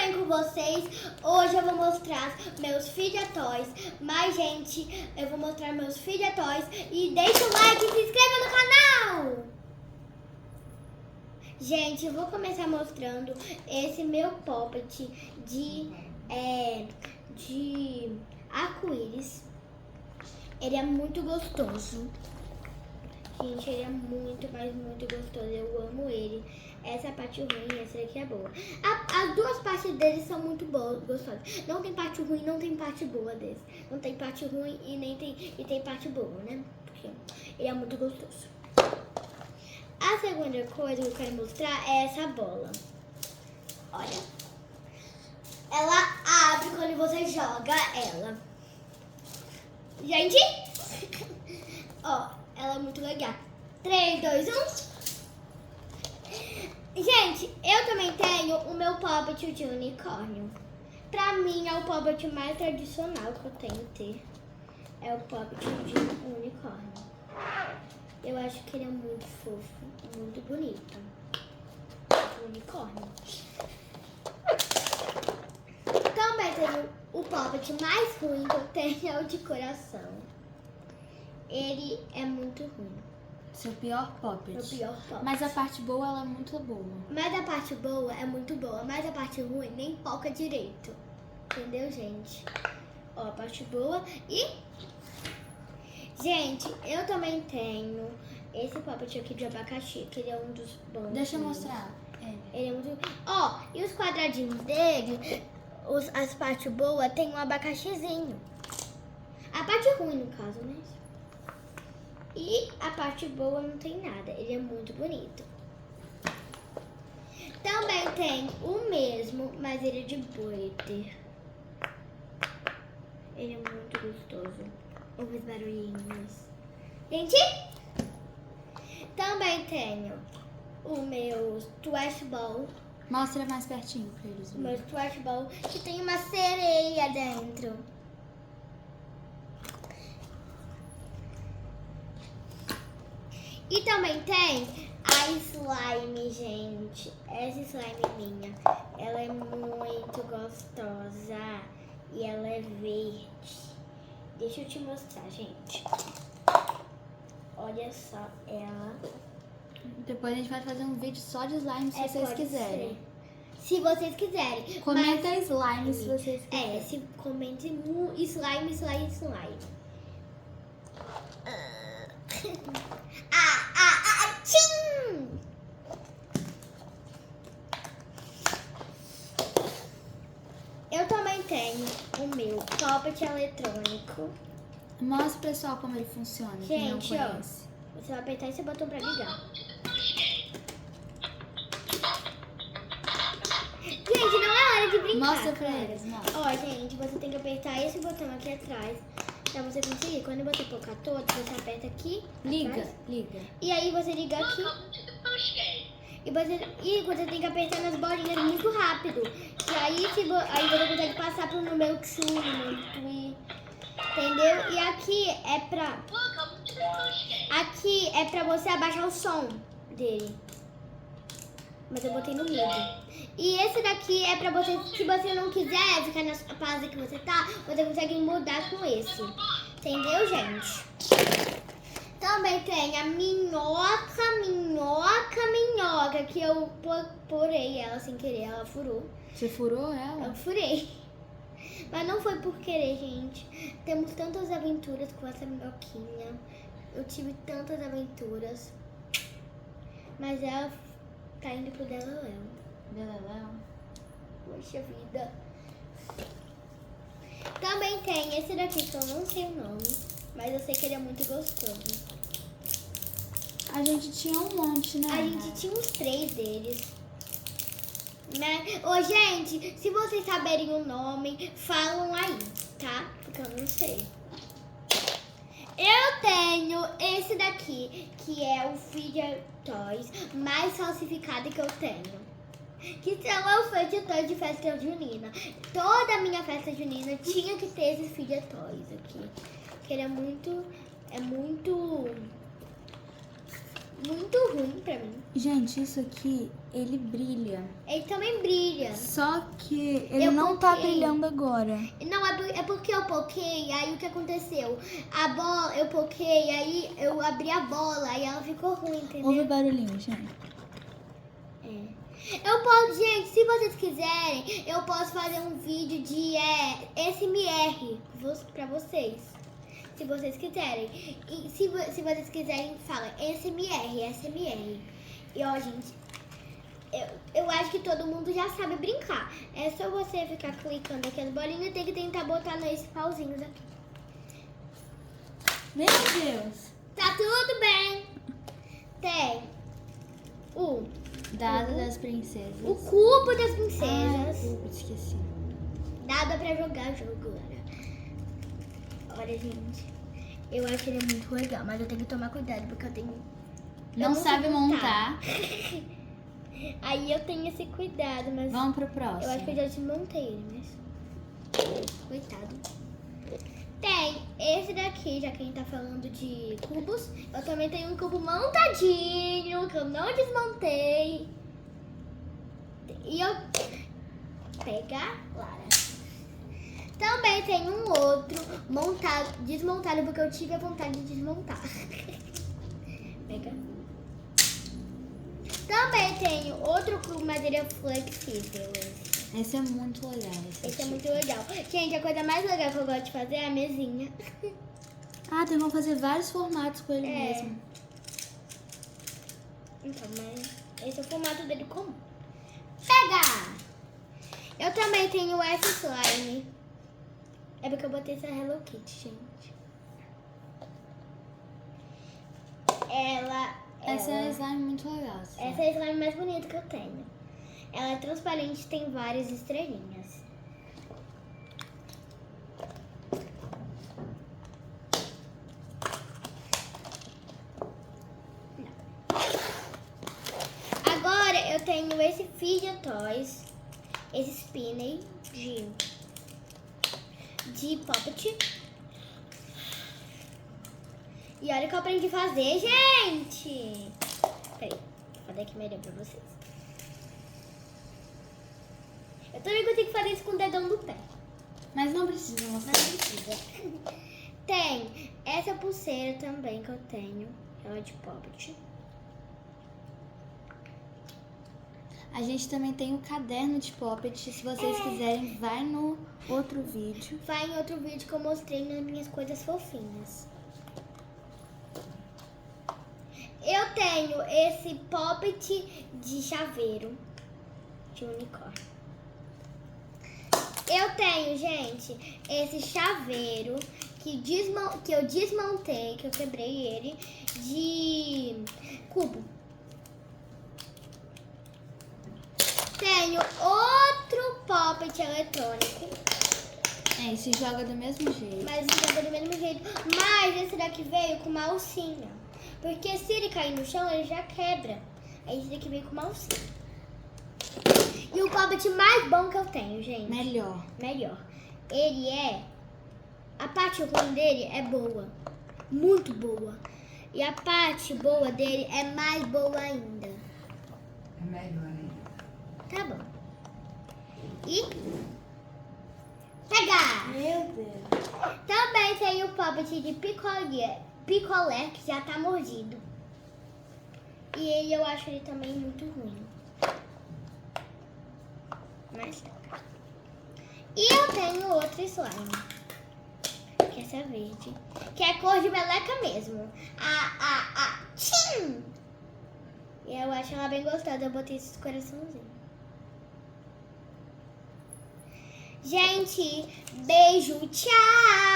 bem com vocês? Hoje eu vou mostrar meus Fidget Toys. Mas, gente, eu vou mostrar meus Fidget Toys. E deixa o like e se inscreva no canal! Gente, eu vou começar mostrando esse meu Poppet de arco-íris. Ele é muito gostoso. Gente, ele é muito, mas muito gostoso. Eu amo ele. Essa é a parte ruim, essa daqui é boa. As duas partes dele são muito boas, gostosas. Não tem parte ruim, não tem parte boa desse. Não tem parte ruim e nem tem parte boa, né? Porque ele é muito gostoso. A segunda coisa que eu quero mostrar é essa bola. Olha. Ela abre quando você joga ela. Gente! Ó, ela é muito legal. 3, 2, 1. Gente, eu também tenho o meu Poppet de unicórnio. Pra mim é o Poppet mais tradicional que eu tenho que ter. É o Poppet de unicórnio. Eu acho que ele é muito fofo, muito bonito. Unicórnio. Também tenho o Poppet mais ruim que eu tenho, é o de coração. Ele é muito ruim. Seu pior Poppet. Meu pior Poppet. Mas a parte boa, ela é muito boa. Mas a parte boa é muito boa, mas a parte ruim nem foca direito. Entendeu, gente? Ó, a parte boa. E, gente, eu também tenho esse Poppet aqui de abacaxi, que ele é um dos bons. Deixa eu mostrar. Ele é muito... Ó, e os quadradinhos dele, as partes boas, tem um abacaxizinho. A parte ruim, no caso, né? E a parte boa não tem nada. Ele é muito bonito. Também tem o mesmo, mas ele é de glitter. Ele é muito gostoso. Ouve os barulhinhos. Gente! Também tenho o meu Trash Ball. Mostra mais pertinho pra eles O meu verem. Trash Ball, que tem uma sereia dentro. E também tem a slime, gente. Essa slime minha, ela é muito gostosa. E ela é verde. Deixa eu te mostrar, gente. Olha só ela. Depois a gente vai fazer um vídeo só de slime se vocês pode quiserem. ser. Se vocês quiserem. Comenta slime se vocês quiserem. Se comente slime, slime, slime. Tchim! Eu também tenho o meu Poppet eletrônico. Mostra, pessoal, como ele funciona. Quem não Gente, ó. conhece. Você vai apertar esse botão pra ligar. Gente, não é hora de brincar. Mostra pra cara. eles, mostra. Ó, gente, você tem que apertar esse botão aqui atrás pra você conseguir. Quando você colocar todo, você aperta aqui. Liga, atrás, liga. e aí você liga aqui. E você tem que apertar nas bolinhas muito rápido. E aí, aí você consegue passar pro número 2, número 3. Entendeu? E aqui é pra você abaixar o som dele. Mas eu botei no mudo. E esse daqui é pra você, se você não quiser ficar na fase que você tá, você consegue mudar com esse. Entendeu, gente? Também tem a minhoca, que eu porei ela sem querer, ela furou. Você furou ela? Eu furei. Mas não foi por querer, gente. Temos tantas aventuras com essa minhoquinha. Eu tive tantas aventuras. Mas ela tá indo pro Deleléu. Beleléu. Poxa vida. Também tem esse daqui que eu não sei o nome. Mas eu sei que ele é muito gostoso. A gente tinha um monte, né? A gente tinha uns 3 deles. Né? Ô, gente, se vocês saberem o nome, falam aí, tá? Porque eu não sei. Eu tenho esse daqui, que é o Fidget Toys mais falsificado que eu tenho. Que são os Fidget Toys de festa junina. Toda a minha festa junina tinha que ter esses Fidget Toys aqui. Que ele é muito ruim pra mim. Gente, isso aqui ele brilha. Ele também brilha. Só que ele Eu não tá poquei. brilhando agora. Não, é porque eu poquei, aí o que aconteceu? A bola, eu poquei, aí eu abri a bola, aí ela ficou ruim, entendeu? Ouve o barulhinho, gente. Eu posso, gente, se vocês quiserem, eu posso fazer um vídeo de SMR pra vocês. Se vocês quiserem. E se vocês quiserem, fala SMR. E ó, gente, eu acho que todo mundo já sabe brincar. É só você ficar clicando aqui as bolinhas e tem que tentar botar nesses pauzinhos aqui. Meu Deus. Tá tudo bem. Tem o Dado das princesas. cubo das Ai, princesas. cubo, esqueci. Dada pra jogar jogo, Olha, gente. Eu acho ele muito legal, mas eu tenho que tomar cuidado porque eu tenho... Não sei sabe montar. Aí eu tenho esse cuidado, mas Vamos pro próximo. eu acho que eu já desmontei ele, mas... Coitado. Tem esse daqui, já que a gente tá falando de cubos. Eu também tenho um cubo montadinho, que eu não desmontei. E eu... Pegar, Lara. Também tem um outro desmontado, porque eu tive a vontade de desmontar. Pega. Também tenho outro cubo, mas ele é flexível. Esse é muito legal. Esse é muito legal. Gente, a coisa mais legal que eu gosto de fazer é a mesinha. Ah, tem como fazer vários formatos com ele É. mesmo. Então, mas esse é o formato dele comum. Pegar! Eu também tenho essa slime. É porque eu botei essa Hello Kitty, gente. Essa é a slime muito legal. Essa é a slime mais bonita que eu tenho. Ela é transparente e tem várias estrelinhas. Agora eu tenho esse Fidget Toys, esse Spinner de Poppet. E olha o que eu aprendi a fazer, gente! Peraí, vou fazer aqui melhor pra vocês. Eu também consigo fazer isso com o dedão do pé. Mas não precisa mostrar. Mas não precisa. Tem essa pulseira também que eu tenho. Ela é de Poppet. A gente também tem o caderno de Poppet. Se vocês quiserem, vai no outro vídeo. Vai em outro vídeo que eu mostrei nas minhas coisas fofinhas. Eu tenho esse Poppet de chaveiro. De unicórnio. Eu tenho, gente, esse chaveiro que eu desmontei, que eu quebrei ele, de cubo. Tenho outro Poppet eletrônico. É, e se joga do mesmo jeito. Mas joga do mesmo jeito. Mas esse daqui veio com uma alcinha. Porque se ele cair no chão, ele já quebra. Aí esse daqui veio com uma alcinha. E o Poppet mais bom que eu tenho, gente. Melhor. Ele é... A parte ruim dele é boa. Muito boa. E a parte boa dele é mais boa ainda. É melhor ainda. Tá bom. E... Pegar! Meu Deus. Também tem o Poppet de picolé, que já tá mordido. E ele, eu acho ele também muito ruim. Mas tá. E eu tenho outro slime. Que é essa verde. Que é cor de meleca mesmo. Tchim! E eu acho ela bem gostosa. Eu botei esses coraçãozinhos. Gente, beijo, tchau!